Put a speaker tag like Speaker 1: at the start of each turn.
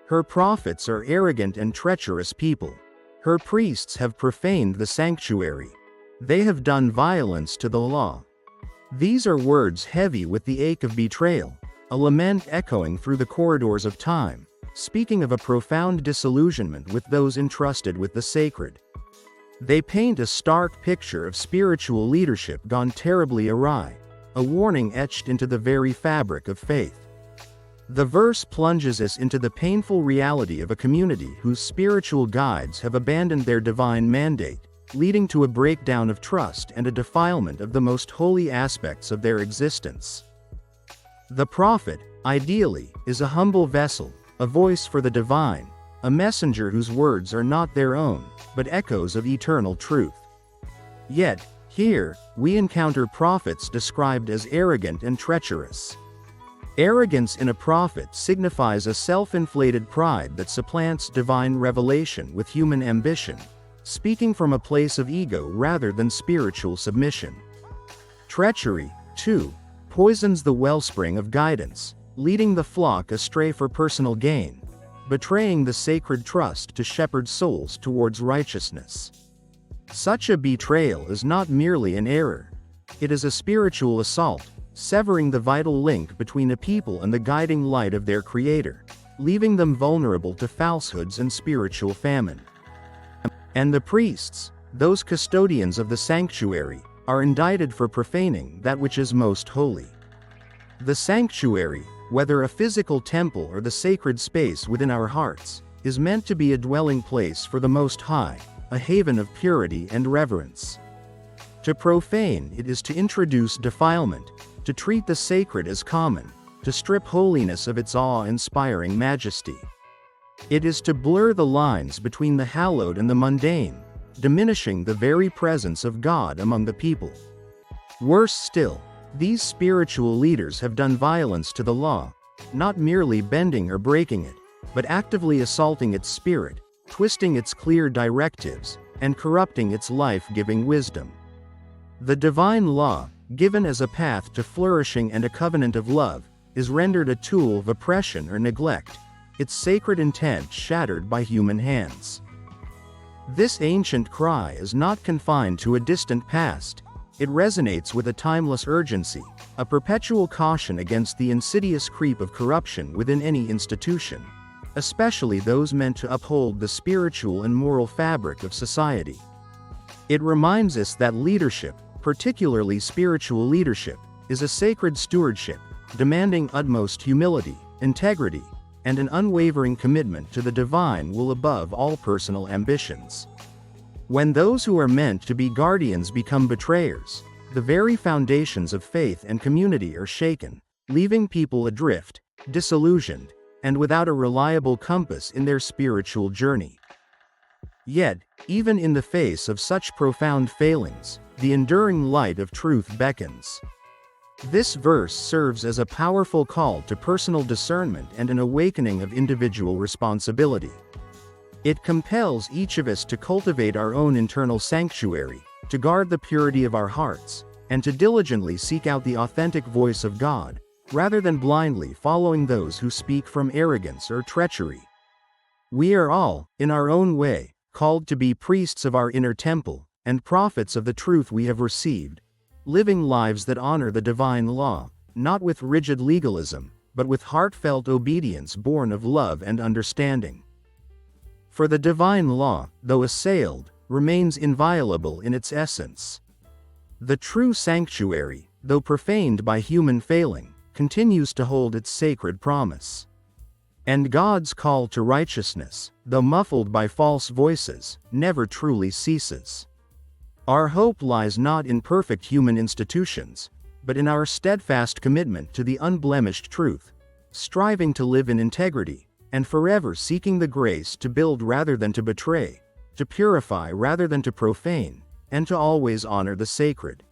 Speaker 1: Her prophets are arrogant and treacherous people. Her priests have profaned the sanctuary. They have done violence to the law. These are words heavy with the ache of betrayal, a lament echoing through the corridors of time, speaking of a profound disillusionment with those entrusted with the sacred. They paint a stark picture of spiritual leadership gone terribly awry, a warning etched into the very fabric of faith. The verse plunges us into the painful reality of a community whose spiritual guides have abandoned their divine mandate, leading to a breakdown of trust and a defilement of the most holy aspects of their existence. The prophet, ideally, is a humble vessel, a voice for the divine, a messenger whose words are not their own, but echoes of eternal truth. Yet, here, we encounter prophets described as arrogant and treacherous. Arrogance in a prophet signifies a self-inflated pride that supplants divine revelation with human ambition, speaking from a place of ego rather than spiritual submission. Treachery, too, poisons the wellspring of guidance, leading the flock astray for personal gain, betraying the sacred trust to shepherd souls towards righteousness. Such a betrayal is not merely an error. It is a spiritual assault, severing the vital link between a people and the guiding light of their Creator, leaving them vulnerable to falsehoods and spiritual famine. And the priests, those custodians of the sanctuary, are indicted for profaning that which is most holy. The sanctuary, whether a physical temple or the sacred space within our hearts, is meant to be a dwelling place for the Most High, a haven of purity and reverence. To profane it is to introduce defilement, to treat the sacred as common, to strip holiness of its awe-inspiring majesty. It is to blur the lines between the hallowed and the mundane, diminishing the very presence of God among the people. Worse still, these spiritual leaders have done violence to the law, not merely bending or breaking it, but actively assaulting its spirit, twisting its clear directives, and corrupting its life-giving wisdom. The divine law, given as a path to flourishing and a covenant of love, is rendered a tool of oppression or neglect, its sacred intent shattered by human hands. This ancient cry is not confined to a distant past. It resonates with a timeless urgency, a perpetual caution against the insidious creep of corruption within any institution, especially those meant to uphold the spiritual and moral fabric of society. It reminds us that leadership, particularly spiritual leadership, is a sacred stewardship, demanding utmost humility, integrity, and an unwavering commitment to the divine will above all personal ambitions. When those who are meant to be guardians become betrayers, the very foundations of faith and community are shaken, leaving people adrift, disillusioned, and without a reliable compass in their spiritual journey. Yet, even in the face of such profound failings, the enduring light of truth beckons. This verse serves as a powerful call to personal discernment and an awakening of individual responsibility. It compels each of us to cultivate our own internal sanctuary, to guard the purity of our hearts, and to diligently seek out the authentic voice of God, rather than blindly following those who speak from arrogance or treachery. We are all, in our own way, called to be priests of our inner temple, and prophets of the truth we have received, living lives that honor the divine law, not with rigid legalism, but with heartfelt obedience born of love and understanding. For the divine law, though assailed, remains inviolable in its essence. The true sanctuary, though profaned by human failing, continues to hold its sacred promise. And God's call to righteousness, though muffled by false voices, never truly ceases. Our hope lies not in perfect human institutions, but in our steadfast commitment to the unblemished truth, striving to live in integrity, and forever seeking the grace to build rather than to betray, to purify rather than to profane, and to always honor the sacred.